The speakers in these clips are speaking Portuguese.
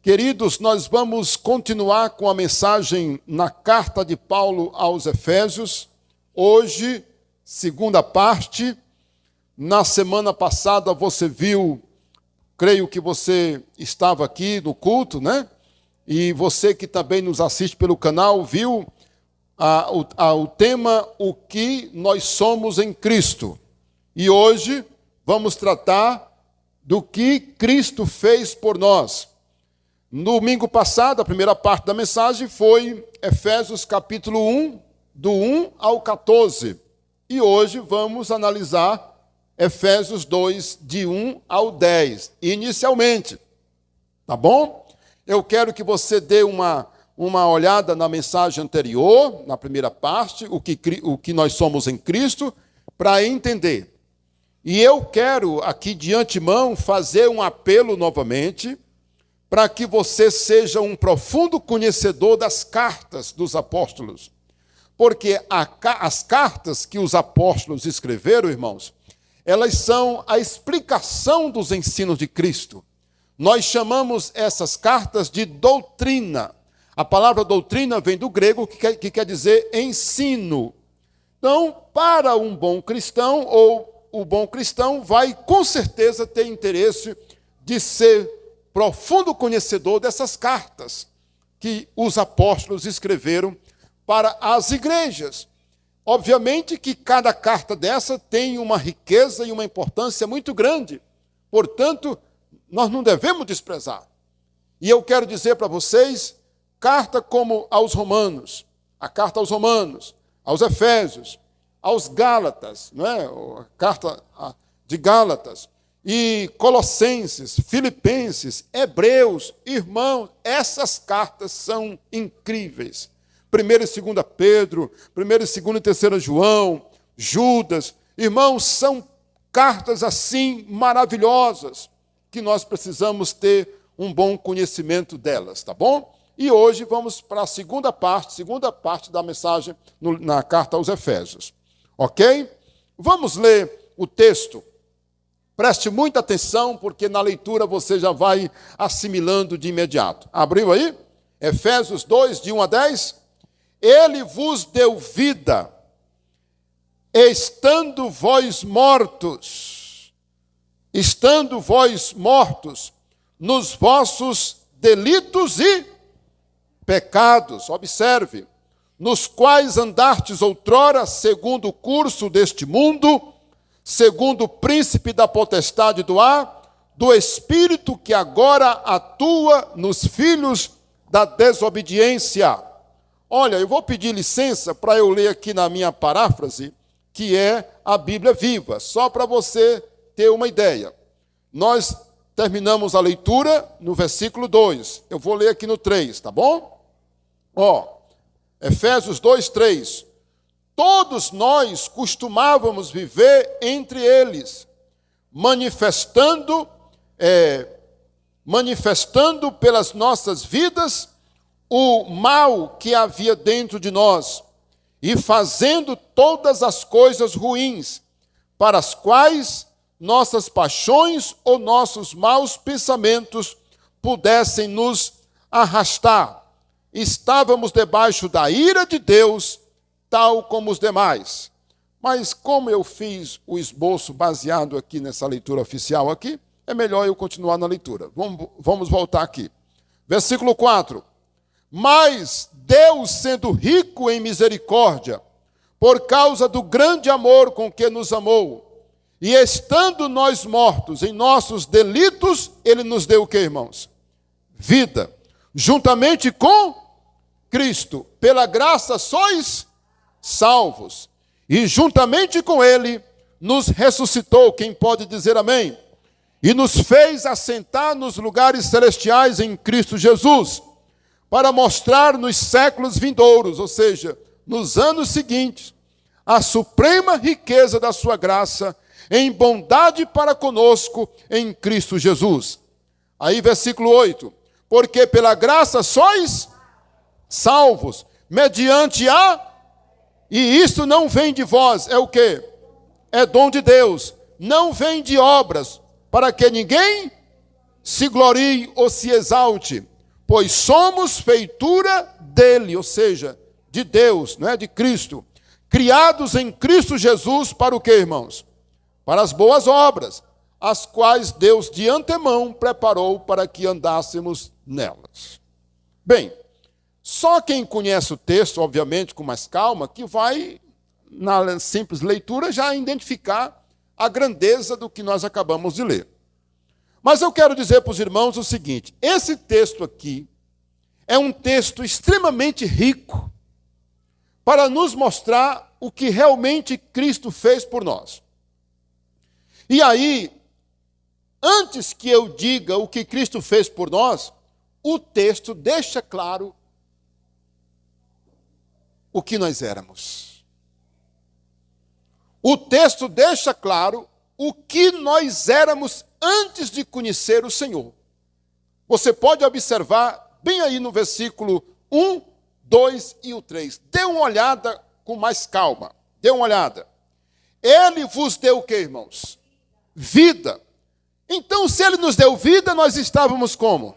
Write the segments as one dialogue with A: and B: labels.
A: Queridos, nós vamos continuar com a mensagem na carta de Paulo aos Efésios. Hoje, segunda parte. Na semana passada você viu, creio que você estava aqui no culto, né? E você que também nos assiste pelo canal, viu o tema O que nós somos em Cristo. E hoje vamos tratar do que Cristo fez por nós. No domingo passado, a primeira parte da mensagem foi Efésios capítulo 1, do 1 ao 14. E hoje vamos analisar Efésios 2, de 1 ao 10, inicialmente. Tá bom? Eu quero que você dê uma olhada na mensagem anterior, na primeira parte, o que nós somos em Cristo, para entender. E eu quero aqui de antemão fazer um apelo novamente, para que você seja um profundo conhecedor das cartas dos apóstolos. Porque as cartas que os apóstolos escreveram, irmãos, elas são a explicação dos ensinos de Cristo. Nós chamamos essas cartas de doutrina. A palavra doutrina vem do grego, que quer dizer ensino. Então, para um bom cristão, ou o bom cristão vai com certeza ter interesse de ser profundo conhecedor dessas cartas que os apóstolos escreveram para as igrejas. Obviamente que cada carta dessa tem uma riqueza e uma importância muito grande. Portanto, nós não devemos desprezar. E eu quero dizer para vocês, carta como aos Romanos, a carta aos Romanos, aos Efésios, aos Gálatas, não é? A carta de Gálatas, e Colossenses, Filipenses, Hebreus, irmãos, essas cartas são incríveis. 1 e 2 Pedro, 1 e 2 e 3 João, Judas, irmãos, são cartas assim maravilhosas, que nós precisamos ter um bom conhecimento delas, tá bom? E hoje vamos para a segunda parte da mensagem na carta aos Efésios, ok? Vamos ler o texto. Preste muita atenção, porque na leitura você já vai assimilando de imediato. Abriu aí? Efésios 2, de 1 a 10. Ele vos deu vida, estando vós mortos nos vossos delitos e pecados, observe, nos quais andastes outrora, segundo o curso deste mundo, segundo o príncipe da potestade do ar, do espírito que agora atua nos filhos da desobediência. Olha, eu vou pedir licença para eu ler aqui na minha paráfrase, que é a Bíblia Viva, só para você ter uma ideia. Nós terminamos a leitura no versículo 2. Eu vou ler aqui no 3, tá bom? Efésios 2, 3. Todos nós costumávamos viver entre eles, manifestando pelas nossas vidas o mal que havia dentro de nós, e fazendo todas as coisas ruins, para as quais nossas paixões ou nossos maus pensamentos pudessem nos arrastar. Estávamos debaixo da ira de Deus, tal como os demais. Mas como eu fiz o esboço baseado aqui nessa leitura oficial aqui, é melhor eu continuar na leitura. Vamos voltar aqui. Versículo 4. Mas Deus, sendo rico em misericórdia, por causa do grande amor com que nos amou, e estando nós mortos em nossos delitos, Ele nos deu o que, irmãos? Vida. Juntamente com Cristo, pela graça sois salvos. E juntamente com Ele nos ressuscitou, quem pode dizer amém? E nos fez assentar nos lugares celestiais em Cristo Jesus, para mostrar nos séculos vindouros, ou seja, nos anos seguintes, a suprema riqueza da sua graça, em bondade para conosco em Cristo Jesus. Aí versículo 8. Porque pela graça sois salvos, mediante e isto não vem de vós, é o quê? É dom de Deus, não vem de obras, para que ninguém se glorie ou se exalte, Pois somos feitura dele, ou seja, de Deus, não é? De Cristo. Criados em Cristo Jesus para o quê, irmãos? Para as boas obras, as quais Deus de antemão preparou para que andássemos nelas. Bem, só quem conhece o texto, obviamente, com mais calma, que vai, na simples leitura, já identificar a grandeza do que nós acabamos de ler. Mas eu quero dizer para os irmãos o seguinte: esse texto aqui é um texto extremamente rico para nos mostrar o que realmente Cristo fez por nós. E aí, antes que eu diga o que Cristo fez por nós, o texto deixa claro o que nós éramos. O texto deixa claro o que nós éramos antes de conhecer o Senhor. Você pode observar bem aí no versículo 1, 2 e o 3. Dê uma olhada com mais calma. Dê uma olhada. Ele vos deu o quê, irmãos? Vida. Então, se ele nos deu vida, nós estávamos como?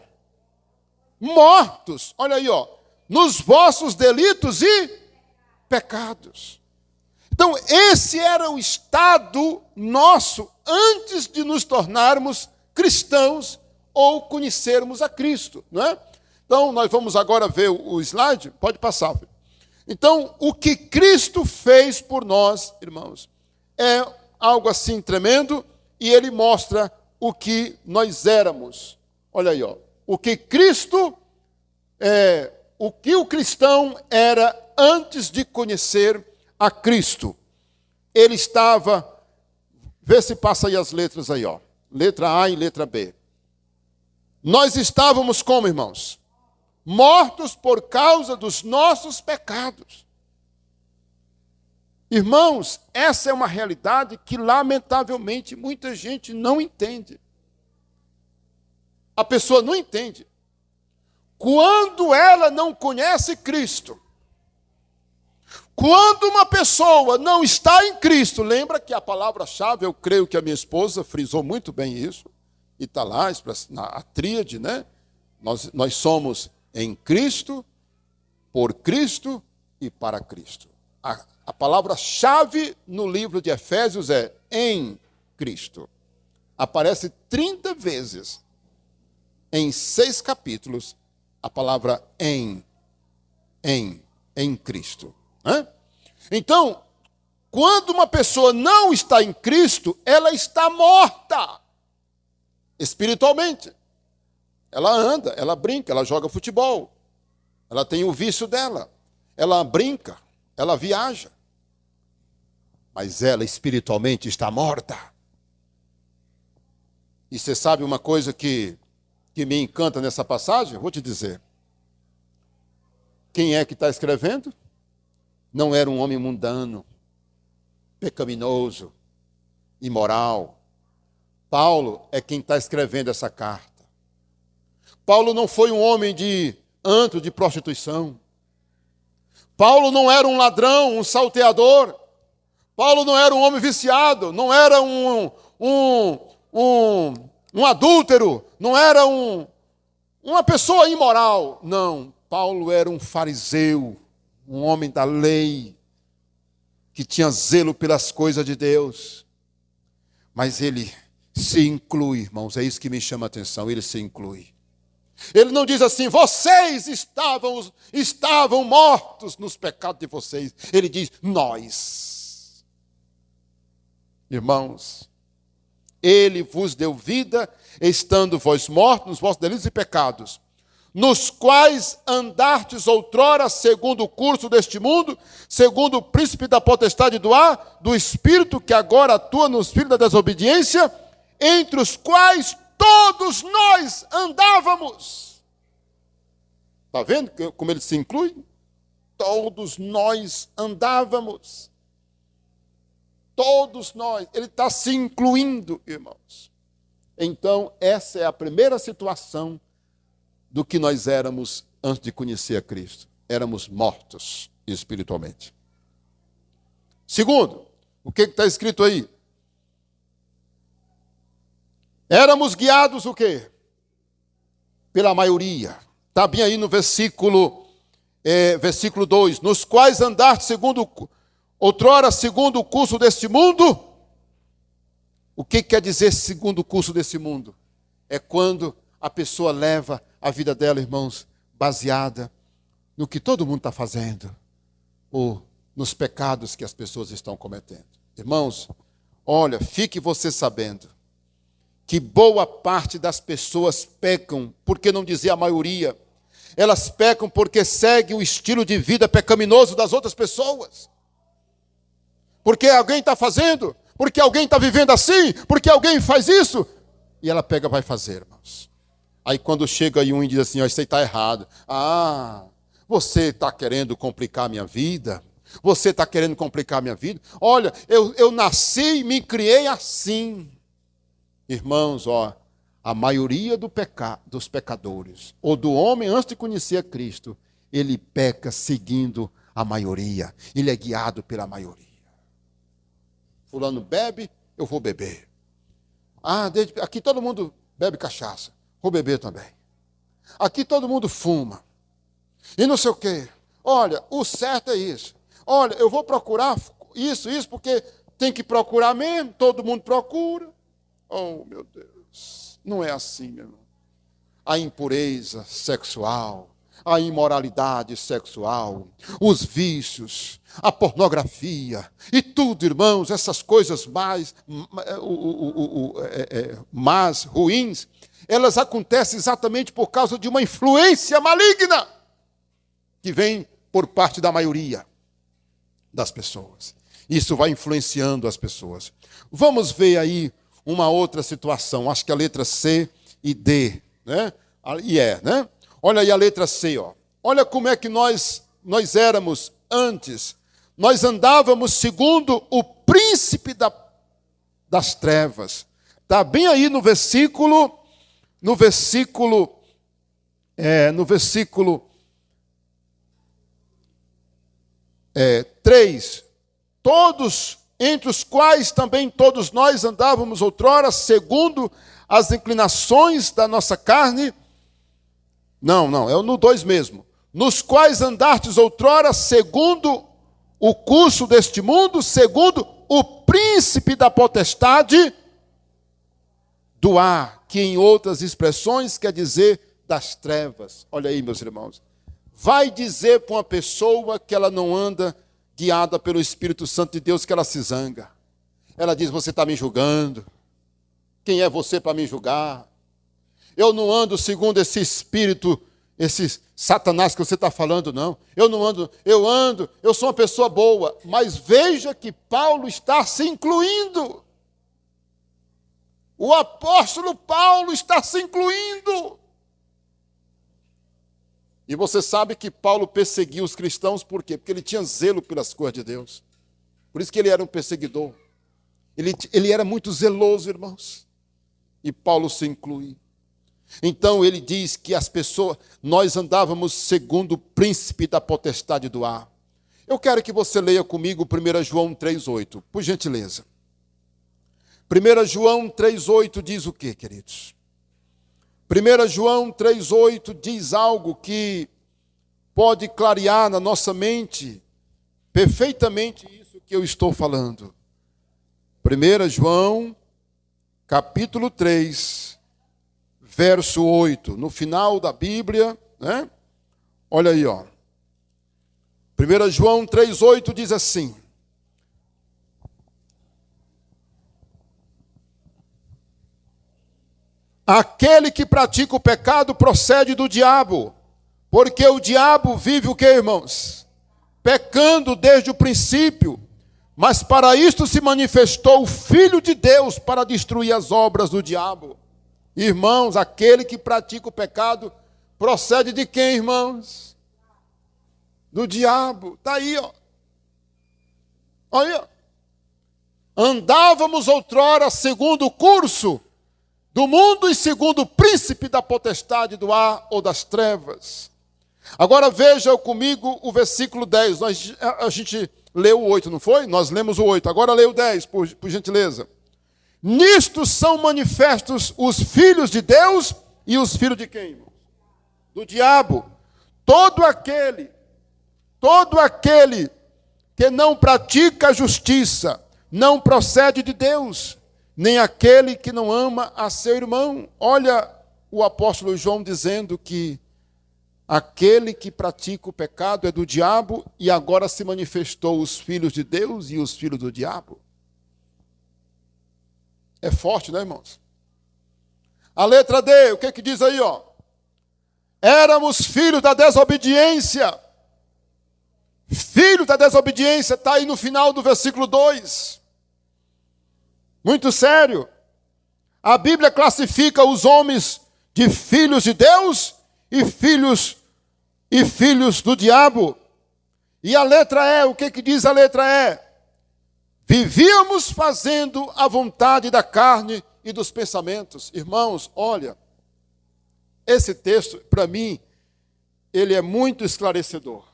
A: Mortos. Olha aí, ó. Nos vossos delitos e pecados. Então, esse era o estado nosso antes de nos tornarmos cristãos ou conhecermos a Cristo, não é? Então, nós vamos agora ver o slide. Pode passar. Então, o que Cristo fez por nós, irmãos, é algo assim tremendo, e ele mostra o que nós éramos. Olha aí, ó. O que Cristo o que o cristão era antes de conhecer a Cristo. Ele estava, vê se passa aí as letras aí, ó. Letra A e letra B. Nós estávamos como, irmãos? Mortos por causa dos nossos pecados. Irmãos, essa é uma realidade que, lamentavelmente, muita gente não entende. A pessoa não entende. Quando ela não conhece Cristo, quando uma pessoa não está em Cristo, lembra que a palavra-chave, eu creio que a minha esposa frisou muito bem isso, e está lá, a tríade, né? Nós somos em Cristo, por Cristo e para Cristo. A palavra-chave no livro de Efésios é em Cristo. Aparece 30 vezes em 6 capítulos a palavra em Cristo. Então, quando uma pessoa não está em Cristo, ela está morta espiritualmente. Ela anda, ela brinca, ela joga futebol, ela tem o vício dela, ela brinca, ela viaja, mas ela espiritualmente está morta. E você sabe uma coisa que me encanta nessa passagem? Vou te dizer. Quem é que está escrevendo? Não era um homem mundano, pecaminoso, imoral. Paulo é quem está escrevendo essa carta. Paulo não foi um homem de antro, de prostituição. Paulo não era um ladrão, um salteador. Paulo não era um homem viciado, não era um adúltero, não era uma pessoa imoral. Não, Paulo era um fariseu, um homem da lei, que tinha zelo pelas coisas de Deus. Mas ele se inclui, irmãos, é isso que me chama a atenção, ele se inclui. Ele não diz assim, vocês estavam mortos nos pecados de vocês. Ele diz, nós. Irmãos, ele vos deu vida, estando vós mortos nos vossos delitos e pecados, nos quais andastes outrora, segundo o curso deste mundo, segundo o príncipe da potestade do ar, do espírito que agora atua nos filhos da desobediência, entre os quais todos nós andávamos. Está vendo como ele se inclui? Todos nós andávamos. Todos nós. Ele está se incluindo, irmãos. Então, essa é a primeira situação do que nós éramos antes de conhecer a Cristo. Éramos mortos espiritualmente. Segundo, o que está escrito aí? Éramos guiados o quê? Pela maioria. Está bem aí no versículo 2. Nos quais andaste outrora segundo o curso deste mundo. O que quer dizer segundo o curso desse mundo? É quando a pessoa leva a vida dela, irmãos, baseada no que todo mundo está fazendo, ou nos pecados que as pessoas estão cometendo. Irmãos, olha, fique você sabendo que boa parte das pessoas pecam, por que não dizer a maioria? Elas pecam porque seguem o estilo de vida pecaminoso das outras pessoas. Porque alguém está fazendo, porque alguém está vivendo assim, porque alguém faz isso, e ela pega e vai fazer, irmãos. Aí quando chega aí um e diz assim, ó, isso aí está errado. Ah, você está querendo complicar a minha vida? Você está querendo complicar a minha vida? Olha, eu nasci e me criei assim. Irmãos, ó, a maioria dos pecadores, ou do homem antes de conhecer a Cristo, ele peca seguindo a maioria. Ele é guiado pela maioria. Fulano bebe, eu vou beber. Ah, aqui todo mundo bebe cachaça, vou beber também. Aqui todo mundo fuma. E não sei o quê. Olha, o certo é isso. Olha, eu vou procurar isso, porque tem que procurar mesmo, todo mundo procura. Oh, meu Deus, não é assim, meu irmão. A impureza sexual, a imoralidade sexual, os vícios, a pornografia, e tudo, irmãos, essas coisas más, ruins, elas acontecem exatamente por causa de uma influência maligna que vem por parte da maioria das pessoas. Isso vai influenciando as pessoas. Vamos ver aí uma outra situação, acho que a letra C e D, né? E E, né? Olha aí a letra C, ó. Olha como é que nós éramos antes. Nós andávamos segundo o príncipe das trevas. Está bem aí no versículo 3. Todos, entre os quais também todos nós andávamos outrora, segundo as inclinações da nossa carne. Não, é no 2 mesmo. Nos quais andastes outrora, segundo o curso deste mundo, segundo o príncipe da potestade do ar, que em outras expressões quer dizer das trevas. Olha aí, meus irmãos. Vai dizer para uma pessoa que ela não anda guiada pelo Espírito Santo de Deus, que ela se zanga. Ela diz, você está me julgando. Quem é você para me julgar? Eu não ando segundo esse espírito, esse Satanás que você está falando, não. Eu sou uma pessoa boa. Mas veja que Paulo está se incluindo. O apóstolo Paulo está se incluindo. E você sabe que Paulo perseguia os cristãos por quê? Porque ele tinha zelo pelas coisas de Deus. Por isso que ele era um perseguidor. Ele era muito zeloso, irmãos. E Paulo se inclui. Então ele diz que nós andávamos segundo o príncipe da potestade do ar. Eu quero que você leia comigo 1 João 3,8, por gentileza. 1 João 3,8 diz o quê, queridos? 1 João 3,8 diz algo que pode clarear na nossa mente perfeitamente isso que eu estou falando. 1 João, capítulo 3, verso 8, no final da Bíblia, né? Olha aí, ó. 1 João 3,8 diz assim: aquele que pratica o pecado procede do diabo, porque o diabo vive o quê, irmãos? Pecando desde o princípio, mas para isto se manifestou o Filho de Deus para destruir as obras do diabo. Irmãos, aquele que pratica o pecado procede de quem, irmãos? Do diabo. Está aí, ó. Olha. Andávamos outrora segundo o curso do mundo e segundo o príncipe da potestade do ar ou das trevas. Agora veja comigo o versículo 10. A gente leu o 8, não foi? Nós lemos o 8. Agora leia o 10, por gentileza. Nisto são manifestos os filhos de Deus e os filhos de quem, irmãos? do diabo. Todo aquele que não pratica a justiça não procede de Deus, nem aquele que não ama a seu irmão. Olha o apóstolo João dizendo que aquele que pratica o pecado é do diabo, e agora se manifestou os filhos de Deus e os filhos do diabo. É forte, né, irmãos? A letra D, o que diz aí, ó? Éramos filhos da desobediência. Filho da desobediência, está aí no final do versículo 2. Muito sério. A Bíblia classifica os homens de filhos de Deus e filhos do diabo. E a letra E, o que diz a letra E? Vivíamos fazendo a vontade da carne e dos pensamentos. Irmãos, olha, esse texto, para mim, ele é muito esclarecedor.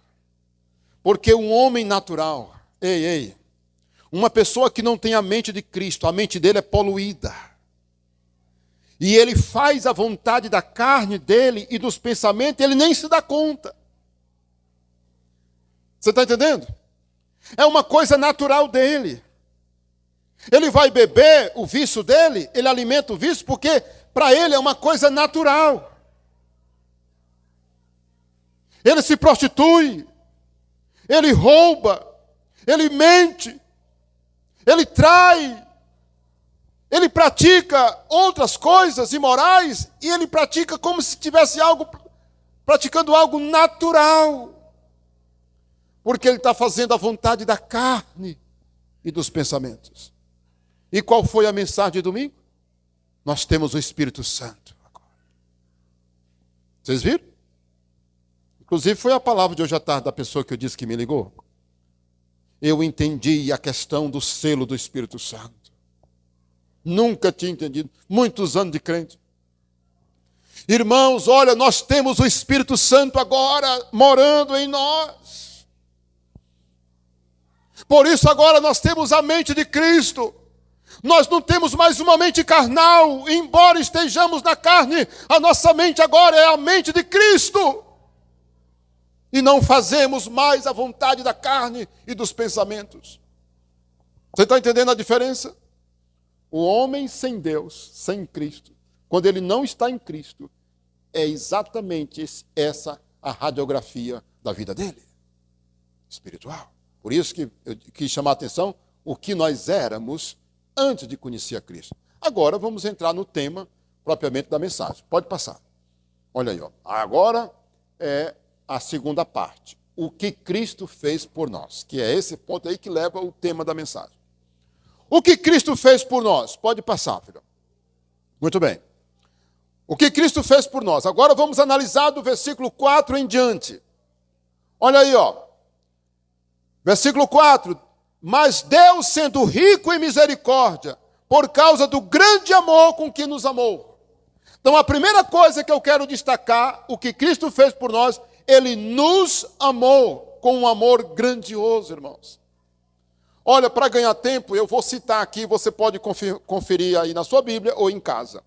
A: Porque um homem natural, uma pessoa que não tem a mente de Cristo, a mente dele é poluída. E ele faz a vontade da carne dele e dos pensamentos, ele nem se dá conta. Você está entendendo? É uma coisa natural dele. Ele vai beber o vício dele, ele alimenta o vício, porque para ele é uma coisa natural. Ele se prostitui, ele rouba, ele mente, ele trai, ele pratica outras coisas imorais e ele pratica como se tivesse praticando algo natural. Porque ele está fazendo a vontade da carne e dos pensamentos. E qual foi a mensagem de domingo? Nós temos o Espírito Santo agora. Vocês viram? Inclusive foi a palavra de hoje à tarde da pessoa que eu disse que me ligou. Eu entendi a questão do selo do Espírito Santo. Nunca tinha entendido. Muitos anos de crente. Irmãos, olha, nós temos o Espírito Santo agora morando em nós. Por isso agora nós temos a mente de Cristo. Nós não temos mais uma mente carnal. Embora estejamos na carne, a nossa mente agora é a mente de Cristo. E não fazemos mais a vontade da carne e dos pensamentos. Você está entendendo a diferença? O homem sem Deus, sem Cristo, quando ele não está em Cristo, é exatamente essa a radiografia da vida dele, espiritual. Por isso que eu quis chamar a atenção o que nós éramos antes de conhecer a Cristo. Agora vamos entrar no tema propriamente da mensagem. Pode passar. Olha aí, ó. Agora é a segunda parte. O que Cristo fez por nós, que é esse ponto aí que leva o tema da mensagem. O que Cristo fez por nós? Pode passar, filho. Muito bem. O que Cristo fez por nós. Agora vamos analisar do versículo 4 em diante. Olha aí, ó. Versículo 4. Mas Deus, sendo rico em misericórdia, por causa do grande amor com que nos amou. Então a primeira coisa que eu quero destacar, o que Cristo fez por nós, Ele nos amou com um amor grandioso, irmãos. Olha, para ganhar tempo, eu vou citar aqui, você pode conferir aí na sua Bíblia ou em casa.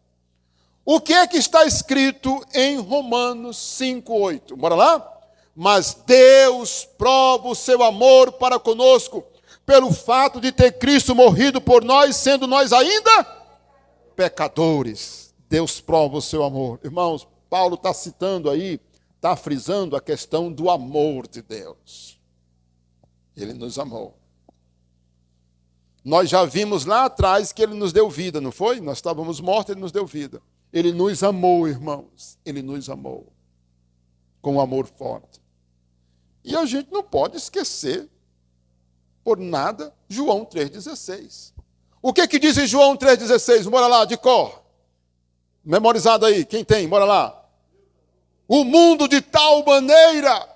A: O que é que está escrito em Romanos 5:8? Bora lá? Mas Deus prova o seu amor para conosco, pelo fato de ter Cristo morrido por nós, sendo nós ainda pecadores. Deus prova o seu amor. Irmãos, Paulo está citando aí, está frisando a questão do amor de Deus. Ele nos amou. Nós já vimos lá atrás que Ele nos deu vida, não foi? Nós estávamos mortos, Ele nos deu vida. Ele nos amou, irmãos. Ele nos amou. Com um amor forte. E a gente não pode esquecer, por nada, João 3,16. O que diz em João 3,16? Bora lá, de cor. Memorizado aí, quem tem? Bora lá. O mundo de tal maneira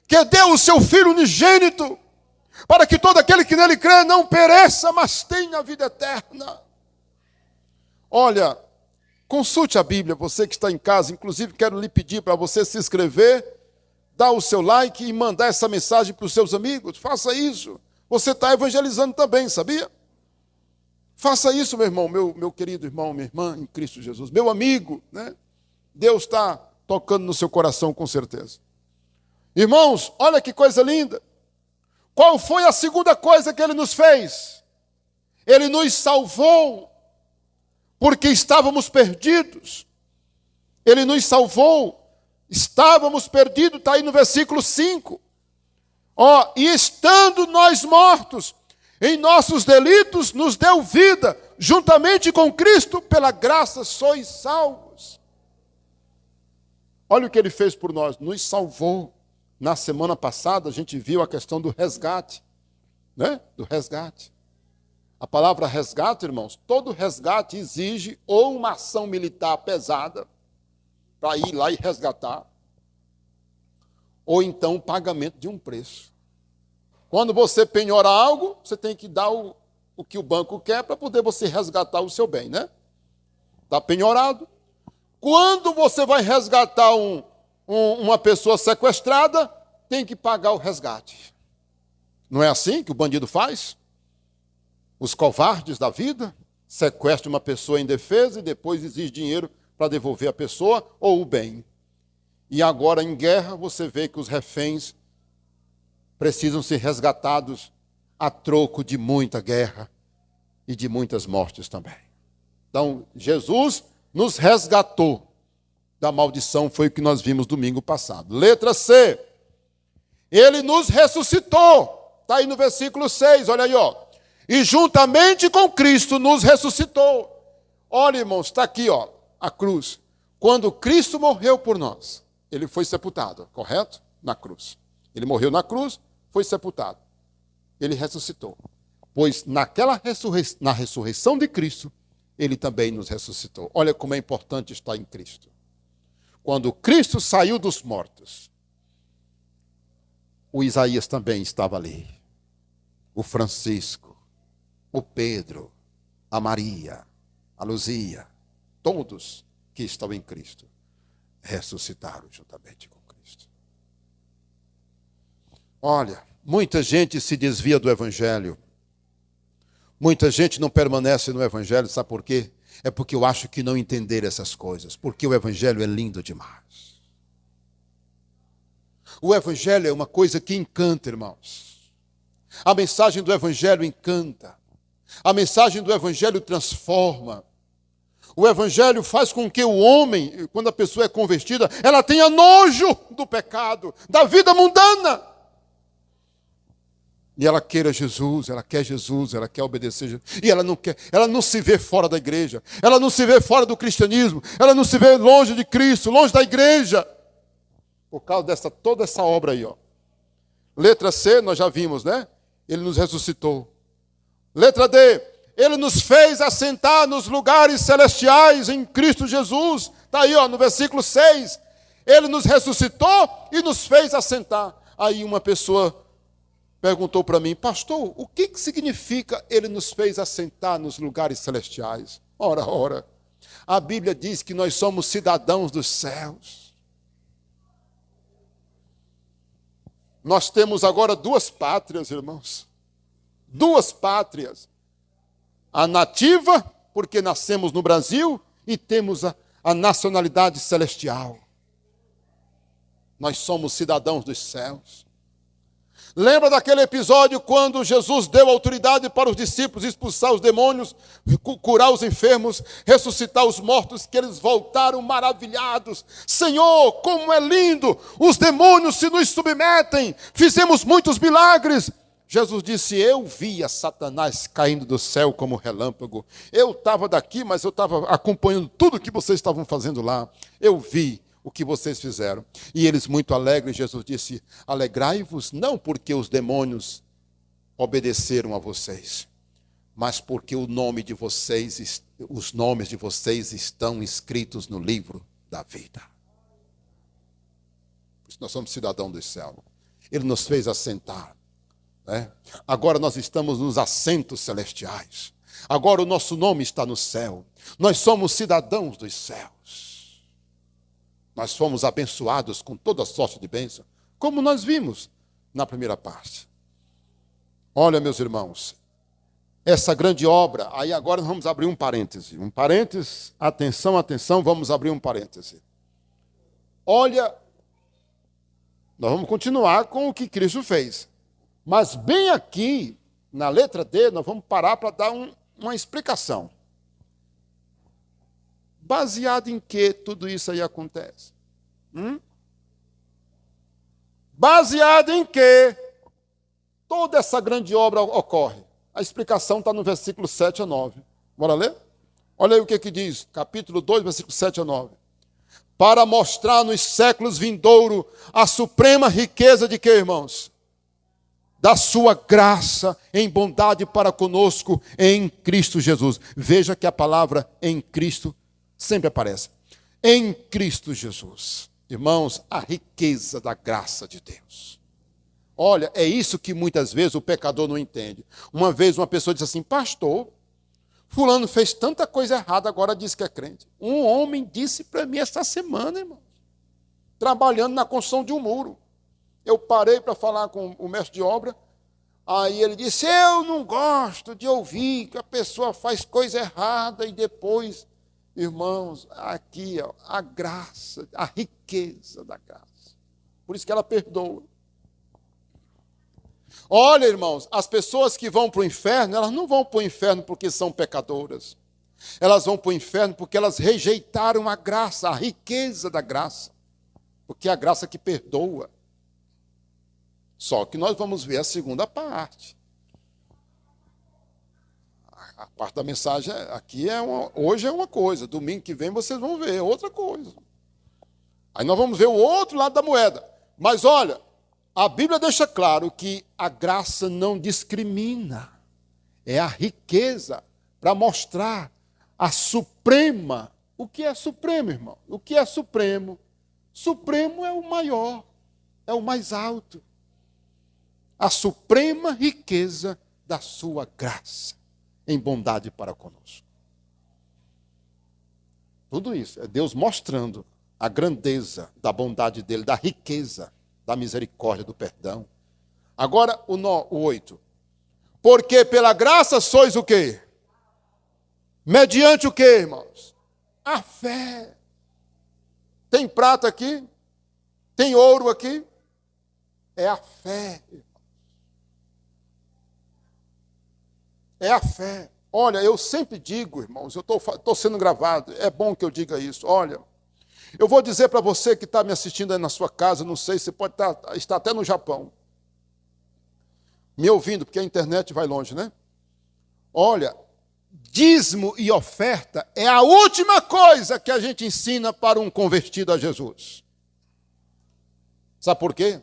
A: que deu o seu Filho unigênito, para que todo aquele que nele crê não pereça, mas tenha a vida eterna. Olha, consulte a Bíblia, você que está em casa. Inclusive quero lhe pedir para você se inscrever, dar o seu like e mandar essa mensagem para os seus amigos. Faça isso. Você está evangelizando também, sabia? Faça isso, meu irmão, meu querido irmão, minha irmã em Cristo Jesus. Meu amigo, né? Deus está tocando no seu coração com certeza. Irmãos, olha que coisa linda. Qual foi a segunda coisa que ele nos fez? Ele nos salvou, porque estávamos perdidos. Ele nos salvou, estávamos perdidos, está aí no versículo 5. E estando nós mortos em nossos delitos, nos deu vida, juntamente com Cristo, pela graça sois salvos. Olha o que ele fez por nós, nos salvou. Na semana passada a gente viu a questão do resgate, né? Do resgate. A palavra resgate, irmãos, todo resgate exige ou uma ação militar pesada, para ir lá e resgatar, ou então o pagamento de um preço. Quando você penhora algo, você tem que dar o que o banco quer para poder você resgatar o seu bem, né? Está penhorado. Quando você vai resgatar uma pessoa sequestrada, tem que pagar o resgate. Não é assim que o bandido faz? Os covardes da vida sequestram uma pessoa indefesa e depois exigem dinheiro para devolver a pessoa ou o bem. E agora, em guerra, você vê que os reféns precisam ser resgatados a troco de muita guerra e de muitas mortes também. Então, Jesus nos resgatou da maldição, foi o que nós vimos domingo passado. Letra C. Ele nos ressuscitou. Está aí no versículo 6, olha aí, ó. E juntamente com Cristo nos ressuscitou. Olha, irmãos, está aqui, ó, a cruz. Quando Cristo morreu por nós, ele foi sepultado, correto? Na cruz. Ele morreu na cruz, foi sepultado. Ele ressuscitou. Pois na ressurreição de Cristo, ele também nos ressuscitou. Olha como é importante estar em Cristo. Quando Cristo saiu dos mortos, o Isaías também estava ali. O Francisco, o Pedro, a Maria, a Luzia, todos que estão em Cristo, ressuscitaram juntamente com Cristo. Olha, muita gente se desvia do Evangelho. Muita gente não permanece no Evangelho, sabe por quê? É porque eu acho que não entenderam essas coisas, porque o Evangelho é lindo demais. O Evangelho é uma coisa que encanta, irmãos. A mensagem do Evangelho encanta. A mensagem do Evangelho transforma. O Evangelho faz com que o homem, quando a pessoa é convertida, ela tenha nojo do pecado, da vida mundana. E ela queira Jesus, ela quer obedecer Jesus. E ela não se vê fora da igreja, ela não se vê fora do cristianismo, ela não se vê longe de Cristo, longe da igreja. Por causa toda essa obra aí, ó. Letra C, nós já vimos, né? Ele nos ressuscitou. Letra D, ele nos fez assentar nos lugares celestiais em Cristo Jesus. Está aí, ó, no versículo 6. Ele nos ressuscitou e nos fez assentar. Aí uma pessoa perguntou para mim, pastor, o que significa ele nos fez assentar nos lugares celestiais? Ora, a Bíblia diz que nós somos cidadãos dos céus. Nós temos agora duas pátrias, irmãos. Duas pátrias. A nativa, porque nascemos no Brasil, e temos a nacionalidade celestial. Nós somos cidadãos dos céus. Lembra daquele episódio quando Jesus deu autoridade para os discípulos expulsar os demônios, curar os enfermos, ressuscitar os mortos, que eles voltaram maravilhados. Senhor, como é lindo! Os demônios se nos submetem, fizemos muitos milagres. Jesus disse, eu via Satanás caindo do céu como relâmpago. Eu estava daqui, mas eu estava acompanhando tudo que vocês estavam fazendo lá. Eu vi o que vocês fizeram. E eles muito alegres, Jesus disse, alegrai-vos, não porque os demônios obedeceram a vocês, mas porque os nomes de vocês estão escritos no livro da vida. Por isso nós somos cidadãos do céu. Ele nos fez assentar. Né? Agora nós estamos nos assentos celestiais. Agora o nosso nome está no céu. Nós somos cidadãos dos céus. Nós fomos abençoados com toda sorte de bênção, como nós vimos na primeira parte. Olha, meus irmãos, essa grande obra, aí agora vamos abrir um parêntese. Um parêntese, atenção, vamos abrir um parêntese. Olha, nós vamos continuar com o que Cristo fez. Mas bem aqui, na letra D, nós vamos parar para dar uma explicação. Baseado em que tudo isso aí acontece? Baseado em que toda essa grande obra ocorre? A explicação está no versículo 7 a 9. Bora ler? Olha aí o que diz, capítulo 2, versículo 7 a 9. Para mostrar nos séculos vindouros a suprema riqueza de quê, irmãos? Da sua graça em bondade para conosco em Cristo Jesus. Veja que a palavra em Cristo sempre aparece. Em Cristo Jesus. Irmãos, a riqueza da graça de Deus. Olha, é isso que muitas vezes o pecador não entende. Uma vez uma pessoa disse assim, pastor, fulano fez tanta coisa errada, agora diz que é crente. Um homem disse para mim esta semana, irmão, trabalhando na construção de um muro. Eu parei para falar com o mestre de obra, aí ele disse, eu não gosto de ouvir que a pessoa faz coisa errada e depois, irmãos, aqui ó, a graça, a riqueza da graça. Por isso que ela perdoa. Olha, irmãos, as pessoas que vão para o inferno, elas não vão para o inferno porque são pecadoras. Elas vão para o inferno porque elas rejeitaram a graça, a riqueza da graça. Porque é a graça que perdoa. Só que nós vamos ver a segunda parte. A parte da mensagem aqui hoje é uma coisa, domingo que vem vocês vão ver outra coisa. Aí nós vamos ver o outro lado da moeda. Mas olha, a Bíblia deixa claro que a graça não discrimina. É a riqueza para mostrar a suprema. O que é supremo, irmão? O que é supremo? Supremo é o maior, é o mais alto. A suprema riqueza da sua graça em bondade para conosco. Tudo isso é Deus mostrando a grandeza da bondade dele, da riqueza, da misericórdia, do perdão. Agora o 8. Porque pela graça sois o quê? Mediante o quê, irmãos? A fé. Tem prata aqui? Tem ouro aqui? É a fé. É a fé. Olha, eu sempre digo, irmãos, eu estou sendo gravado, é bom que eu diga isso. Olha, eu vou dizer para você que está me assistindo aí na sua casa, não sei, você pode estar até no Japão, me ouvindo, porque a internet vai longe, né? Olha, dízimo e oferta é a última coisa que a gente ensina para um convertido a Jesus. Sabe por quê?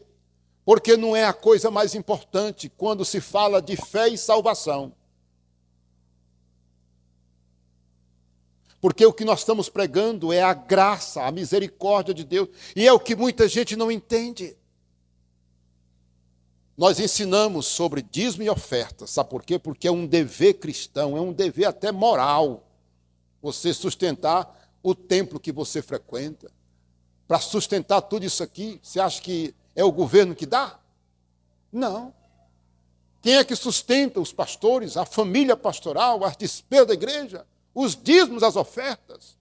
A: Porque não é a coisa mais importante quando se fala de fé e salvação. Porque o que nós estamos pregando é a graça, a misericórdia de Deus. E é o que muita gente não entende. Nós ensinamos sobre dízimo e oferta. Sabe por quê? Porque é um dever cristão, é um dever até moral. Você sustentar o templo que você frequenta. Para sustentar tudo isso aqui, você acha que é o governo que dá? Não. Quem é que sustenta os pastores, a família pastoral, as despesas da igreja? Os dízimos, as ofertas.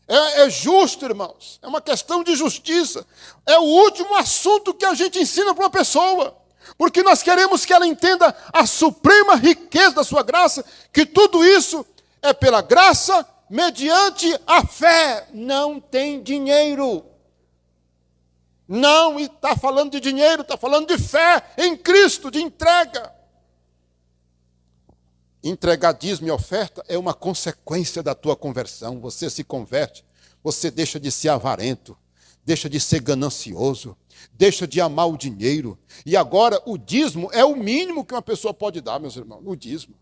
A: É justo, irmãos. É uma questão de justiça. É o último assunto que a gente ensina para uma pessoa. Porque nós queremos que ela entenda a suprema riqueza da sua graça, que tudo isso é pela graça, mediante a fé. Não tem dinheiro. Não está falando de dinheiro, está falando de fé em Cristo, de entrega. Entregar dízimo e oferta é uma consequência da tua conversão. Você se converte, você deixa de ser avarento, deixa de ser ganancioso, deixa de amar o dinheiro. E agora o dízimo é o mínimo que uma pessoa pode dar, meus irmãos, o dízimo.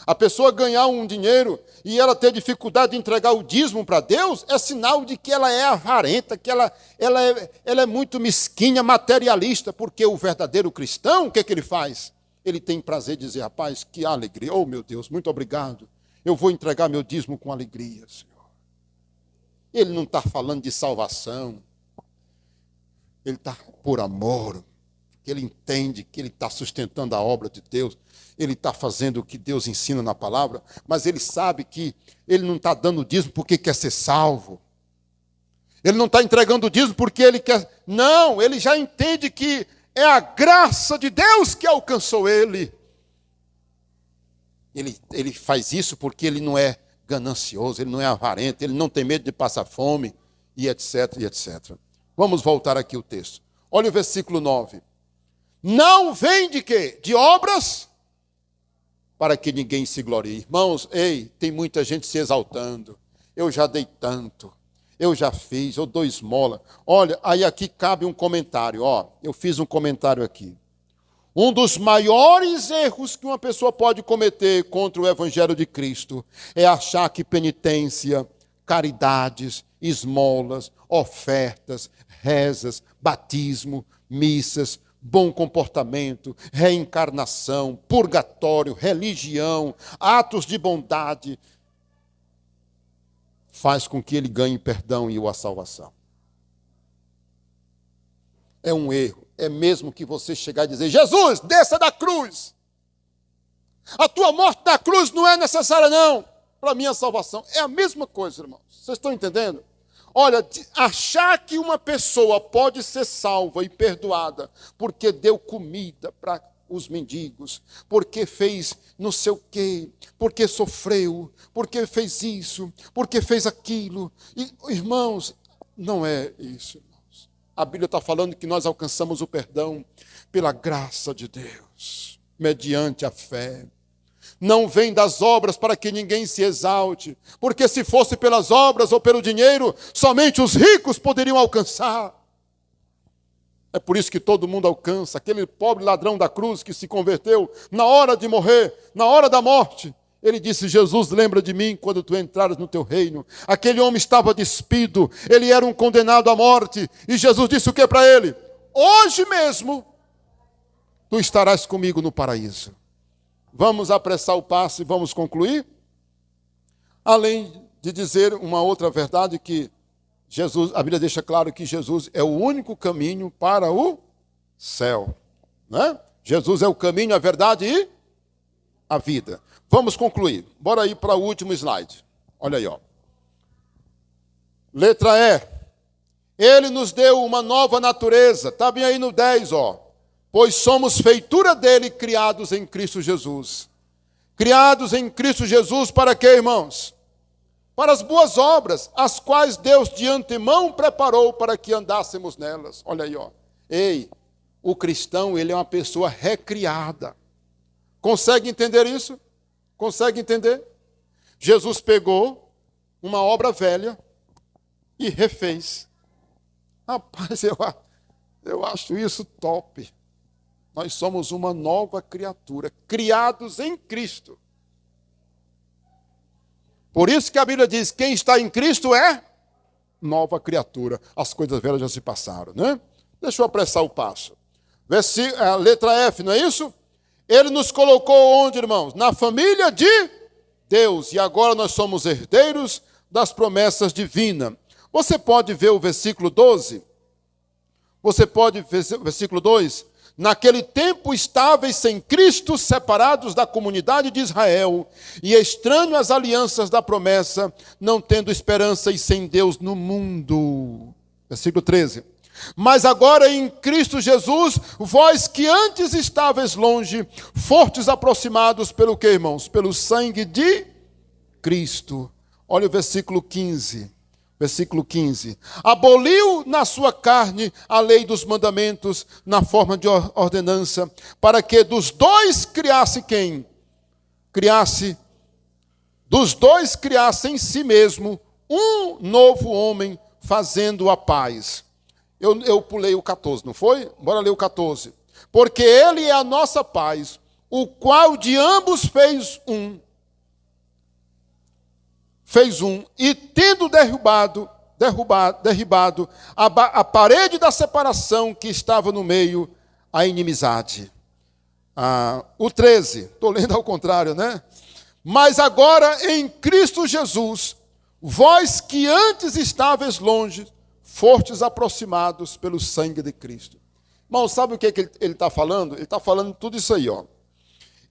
A: A pessoa ganhar um dinheiro e ela ter dificuldade de entregar o dízimo para Deus é sinal de que ela é avarenta, que ela é muito mesquinha, materialista, porque o verdadeiro cristão, o que ele faz? Ele tem prazer de dizer, rapaz, que alegria. Oh, meu Deus, muito obrigado. Eu vou entregar meu dízimo com alegria, Senhor. Ele não está falando de salvação. Ele está por amor. Ele entende que ele está sustentando a obra de Deus. Ele está fazendo o que Deus ensina na palavra. Mas ele sabe que ele não está dando dízimo porque quer ser salvo. Ele não está entregando o dízimo porque ele quer. Não, ele já entende que é a graça de Deus que alcançou ele. Ele faz isso porque ele não é ganancioso, ele não é avarento, ele não tem medo de passar fome, e etc, e etc. Vamos voltar aqui o texto. Olha o versículo 9. Não vem de quê? De obras, para que ninguém se glorie. Irmãos, tem muita gente se exaltando. Eu já dei tanto, eu já fiz, eu dou esmola. Olha, aí aqui cabe um comentário, eu fiz um comentário aqui. Um dos maiores erros que uma pessoa pode cometer contra o Evangelho de Cristo é achar que penitência, caridades, esmolas, ofertas, rezas, batismo, missas, bom comportamento, reencarnação, purgatório, religião, atos de bondade, faz com que ele ganhe perdão e a salvação. É um erro. É mesmo que você chegar e dizer: Jesus, desça da cruz. A tua morte na cruz não é necessária, não, para a minha salvação. É a mesma coisa, irmãos. Vocês estão entendendo? Olha, achar que uma pessoa pode ser salva e perdoada porque deu comida para os mendigos, porque fez não sei o quê, porque sofreu, porque fez isso, porque fez aquilo. E, irmãos, não é isso. A Bíblia está falando que nós alcançamos o perdão pela graça de Deus, mediante a fé. Não vem das obras para que ninguém se exalte, porque se fosse pelas obras ou pelo dinheiro, somente os ricos poderiam alcançar. É por isso que todo mundo alcança. Aquele pobre ladrão da cruz que se converteu na hora de morrer, na hora da morte, ele disse: Jesus, lembra de mim quando tu entrares no teu reino. Aquele homem estava despido, ele era um condenado à morte. E Jesus disse o que para ele? Hoje mesmo, tu estarás comigo no paraíso. Vamos apressar o passo e vamos concluir? Além de dizer uma outra verdade que Jesus, a Bíblia deixa claro que Jesus é o único caminho para o céu. Né? Jesus é o caminho, a verdade e a vida. Vamos concluir. Bora ir para o último slide. Olha aí, Letra E. Ele nos deu uma nova natureza. Está bem aí no 10, Pois somos feitura dele, criados em Cristo Jesus. Criados em Cristo Jesus para quê, irmãos? Para as boas obras, as quais Deus de antemão preparou para que andássemos nelas. Olha aí, o cristão, ele é uma pessoa recriada. Consegue entender isso? Consegue entender? Jesus pegou uma obra velha e refez. Rapaz, eu acho isso top. Nós somos uma nova criatura, criados em Cristo. Por isso que a Bíblia diz: quem está em Cristo é nova criatura. As coisas velhas já se passaram, né? Deixa eu apressar o passo. A letra F, não é isso? Ele nos colocou onde, irmãos? Na família de Deus. E agora nós somos herdeiros das promessas divinas. Você pode ver o versículo 12? Você pode ver o versículo 2? Naquele tempo estáveis sem Cristo, separados da comunidade de Israel, e estranhos às alianças da promessa, não tendo esperança e sem Deus no mundo. Versículo 13. Mas agora em Cristo Jesus, vós que antes estáveis longe, fostes aproximados pelo que, irmãos? Pelo sangue de Cristo. Olha o versículo 15. Versículo 15. Aboliu na sua carne a lei dos mandamentos na forma de ordenança, para que dos dois criasse quem? Dos dois criasse em si mesmo um novo homem, fazendo a paz. Eu pulei o 14, não foi? Bora ler o 14. Porque ele é a nossa paz, o qual de ambos fez um, e tendo derribado a parede da separação que estava no meio, a inimizade. O 13, estou lendo ao contrário, né? Mas agora em Cristo Jesus, vós que antes estáveis longe, fostes aproximados pelo sangue de Cristo. Irmão, sabe o que ele está falando? Ele está falando tudo isso aí,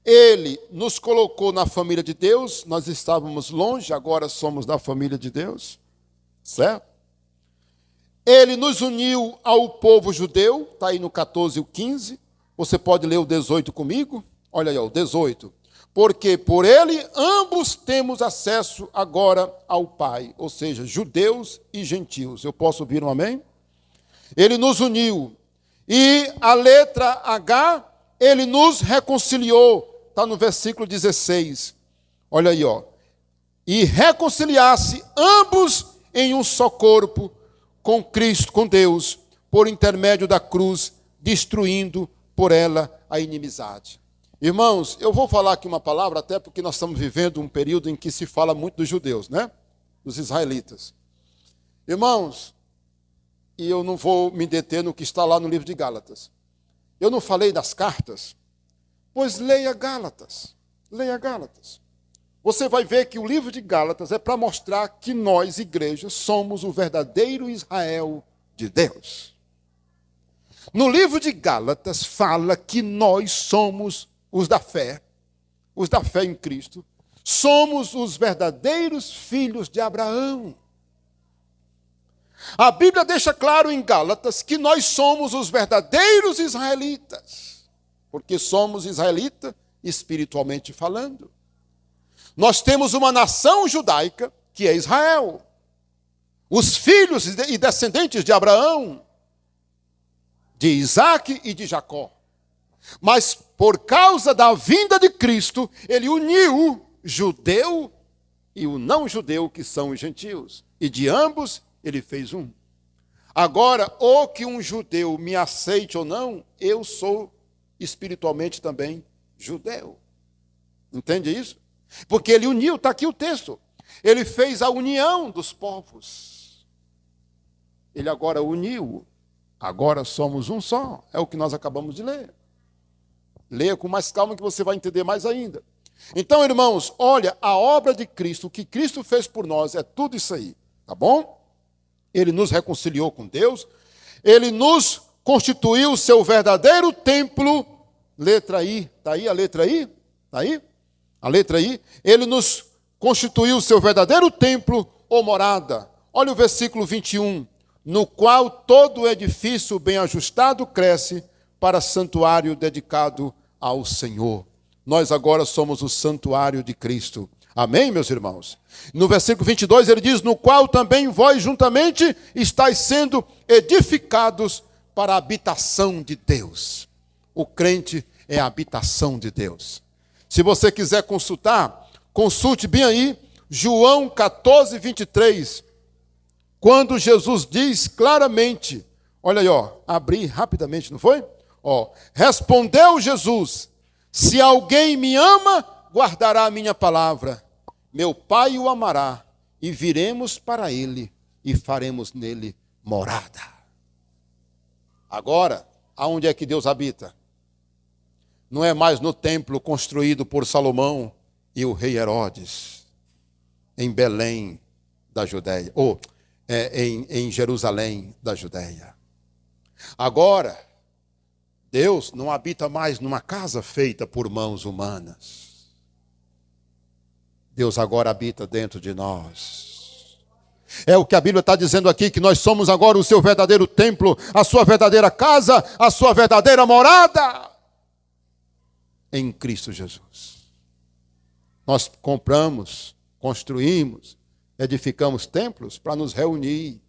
A: Ele nos colocou na família de Deus, nós estávamos longe, agora somos da família de Deus, certo? Ele nos uniu ao povo judeu, está aí no 14 e o 15. Você pode ler o 18 comigo? Olha aí, o 18. Porque por ele ambos temos acesso agora ao Pai, ou seja, judeus e gentios. Eu posso ouvir um amém? Ele nos uniu. E a letra H, ele nos reconciliou. Está no versículo 16. Olha aí, ó. E reconciliasse ambos em um só corpo com Cristo, com Deus, por intermédio da cruz, destruindo por ela a inimizade. Irmãos, eu vou falar aqui uma palavra, até porque nós estamos vivendo um período em que se fala muito dos judeus, né? Dos israelitas. Irmãos, e eu não vou me deter no que está lá no livro de Gálatas. Eu não falei das cartas, pois leia Gálatas. Leia Gálatas. Você vai ver que o livro de Gálatas é para mostrar que nós, igreja, somos o verdadeiro Israel de Deus. No livro de Gálatas fala que nós somos os da fé em Cristo, somos os verdadeiros filhos de Abraão. A Bíblia deixa claro em Gálatas que nós somos os verdadeiros israelitas, porque somos israelitas espiritualmente falando. Nós temos uma nação judaica, que é Israel, os filhos e descendentes de Abraão, de Isaac e de Jacó. Mas por causa da vinda de Cristo, ele uniu judeu e o não judeu, que são os gentios. E de ambos, ele fez um. Agora, ou que um judeu me aceite ou não, eu sou espiritualmente também judeu. Entende isso? Porque ele uniu, está aqui o texto. Ele fez a união dos povos. Ele agora uniu. Agora somos um só. É o que nós acabamos de ler. Leia com mais calma que você vai entender mais ainda. Então, irmãos, olha, a obra de Cristo, o que Cristo fez por nós é tudo isso aí, tá bom? Ele nos reconciliou com Deus, ele nos constituiu o seu verdadeiro templo, letra I, está aí a letra I? Está aí? A letra I. Ele nos constituiu o seu verdadeiro templo ou morada. Olha o versículo 21. No qual todo edifício bem ajustado cresce para santuário dedicado ao Senhor. Nós agora somos o santuário de Cristo. Amém, meus irmãos? No versículo 22 ele diz, no qual também vós juntamente estáis sendo edificados para a habitação de Deus. O crente é a habitação de Deus. Se você quiser consultar, consulte bem aí, João 14, 23, quando Jesus diz claramente, olha aí, ó, abri rapidamente, não foi? Ó, respondeu Jesus, se alguém me ama, guardará a minha palavra, meu Pai o amará, e viremos para ele, e faremos nele morada. Agora, aonde é que Deus habita? Não é mais no templo construído por Salomão e o rei Herodes, em Belém da Judéia, ou em Jerusalém da Judéia. Agora, Deus não habita mais numa casa feita por mãos humanas. Deus agora habita dentro de nós. É o que a Bíblia está dizendo aqui, que nós somos agora o seu verdadeiro templo, a sua verdadeira casa, a sua verdadeira morada em Cristo Jesus. Nós compramos, construímos, edificamos templos para nos reunir.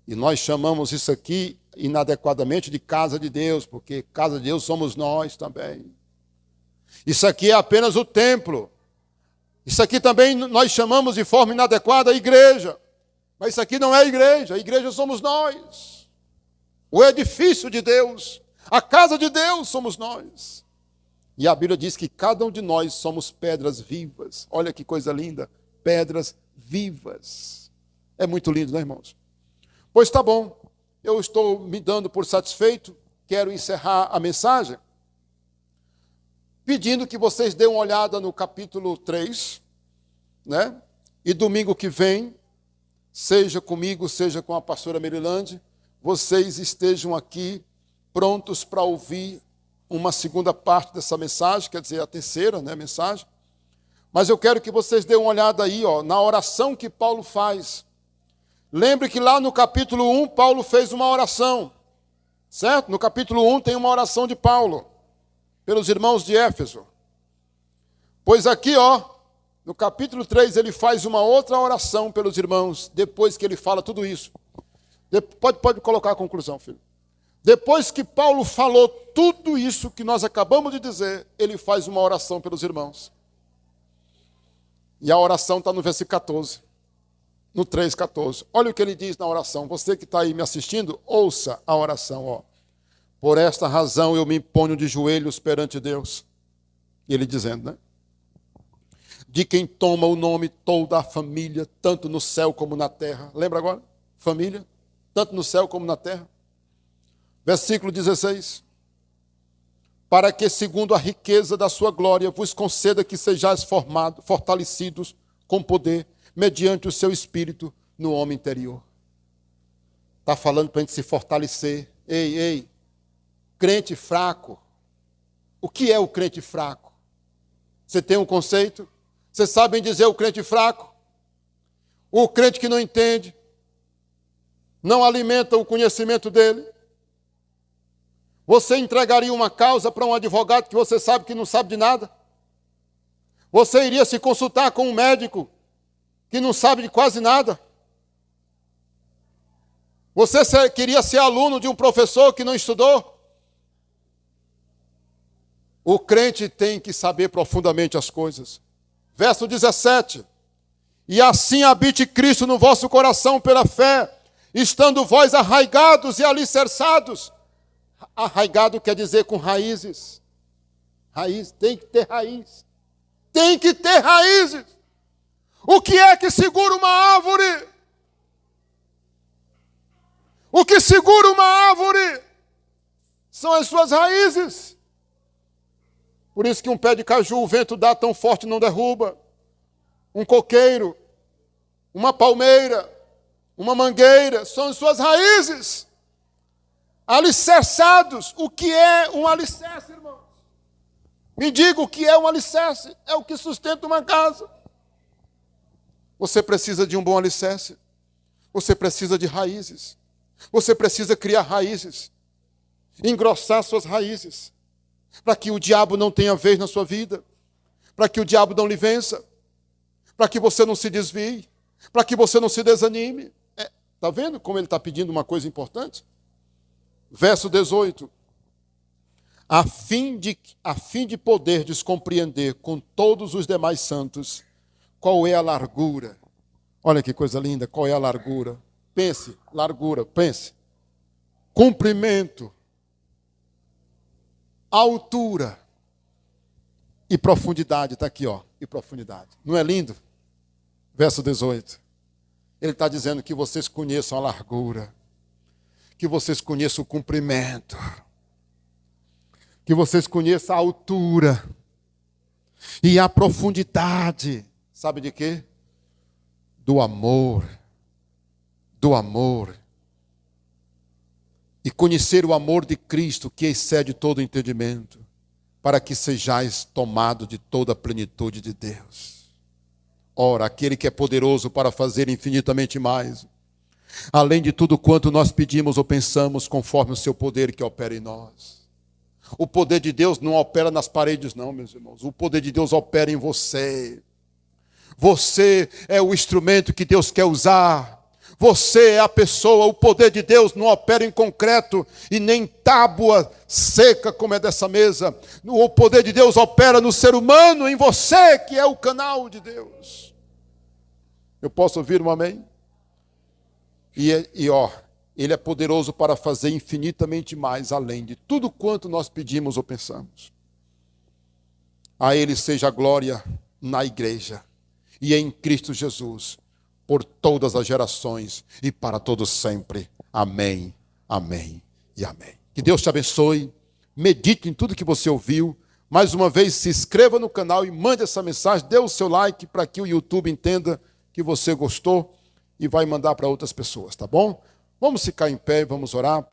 A: E nós chamamos isso aqui inadequadamente de casa de Deus, porque casa de Deus somos nós também. Isso aqui é apenas o templo. Isso aqui também nós chamamos de forma inadequada a igreja. Mas isso aqui não é igreja, a igreja somos nós. O edifício de Deus, a casa de Deus somos nós. E a Bíblia diz que cada um de nós somos pedras vivas. Olha que coisa linda, pedras vivas. É muito lindo, né, irmãos? Pois tá bom, eu estou me dando por satisfeito, quero encerrar a mensagem, pedindo que vocês dêem uma olhada no capítulo 3, né? E domingo que vem, seja comigo, seja com a pastora Merilande, vocês estejam aqui prontos para ouvir uma segunda parte dessa mensagem, quer dizer, a terceira, né, mensagem. Mas eu quero que vocês dêem uma olhada aí, ó, na oração que Paulo faz. Lembre que lá no capítulo 1, Paulo fez uma oração, certo? No capítulo 1 tem uma oração de Paulo, pelos irmãos de Éfeso. Pois aqui, no capítulo 3, ele faz uma outra oração pelos irmãos, depois que ele fala tudo isso. Pode colocar a conclusão, filho. Depois que Paulo falou tudo isso que nós acabamos de dizer, ele faz uma oração pelos irmãos. E a oração está no versículo 14, no 3,14. Olha o que ele diz na oração. Você que está aí me assistindo, ouça a oração. Por esta razão eu me ponho de joelhos perante Deus. E ele dizendo, né? De quem toma o nome toda a família, tanto no céu como na terra. Lembra agora? Família, tanto no céu como na terra. Versículo 16. Para que, segundo a riqueza da sua glória, vos conceda que sejais fortalecidos com poder, mediante o seu espírito no homem interior. Está falando para a gente se fortalecer. Ei, crente fraco. O que é o crente fraco? Você tem um conceito? Vocês sabem dizer o crente fraco? O crente que não entende, não alimenta o conhecimento dele. Você entregaria uma causa para um advogado que você sabe que não sabe de nada? Você iria se consultar com um médico que não sabe de quase nada? Você queria ser aluno de um professor que não estudou? O crente tem que saber profundamente as coisas. Verso 17. E assim habite Cristo no vosso coração pela fé, estando vós arraigados e alicerçados. Arraigado quer dizer com raízes. Raiz, tem que ter raiz. Tem que ter raízes. O que é que segura uma árvore? O que segura uma árvore são as suas raízes. Por isso que um pé de caju, o vento dá tão forte não derruba. Um coqueiro, uma palmeira, uma mangueira, são as suas raízes. Alicerçados. O que é um alicerce, irmãos? Me diga o que é um alicerce. É o que sustenta uma casa. Você precisa de um bom alicerce. Você precisa de raízes. Você precisa criar raízes. Engrossar suas raízes. Para que o diabo não tenha vez na sua vida. Para que o diabo não lhe vença. Para que você não se desvie. Para que você não se desanime. Está vendo como ele está pedindo uma coisa importante? Verso 18. A fim de poderdes compreender com todos os demais santos qual é a largura. Olha que coisa linda, qual é a largura. Pense, largura, pense. Comprimento, altura e profundidade. Está aqui, e profundidade. Não é lindo? Verso 18. Ele está dizendo que vocês conheçam a largura, que vocês conheçam o comprimento, que vocês conheçam a altura e a profundidade. Sabe de quê? Do amor. Do amor. E conhecer o amor de Cristo, que excede todo entendimento, para que sejais tomados de toda a plenitude de Deus. Ora, aquele que é poderoso para fazer infinitamente mais, além de tudo quanto nós pedimos ou pensamos, conforme o seu poder que opera em nós. O poder de Deus não opera nas paredes, não, meus irmãos. O poder de Deus opera em você. Você é o instrumento que Deus quer usar. Você é a pessoa. O poder de Deus não opera em concreto e nem tábua seca como é dessa mesa. O poder de Deus opera no ser humano, em você, que é o canal de Deus. Eu posso ouvir um amém? Ele é poderoso para fazer infinitamente mais, além de tudo quanto nós pedimos ou pensamos. A Ele seja a glória na igreja e em Cristo Jesus, por todas as gerações e para todos sempre. Amém, amém e amém. Que Deus te abençoe, medite em tudo que você ouviu. Mais uma vez, se inscreva no canal e mande essa mensagem, dê o seu like para que o YouTube entenda que você gostou e vai mandar para outras pessoas, tá bom? Vamos ficar em pé e vamos orar.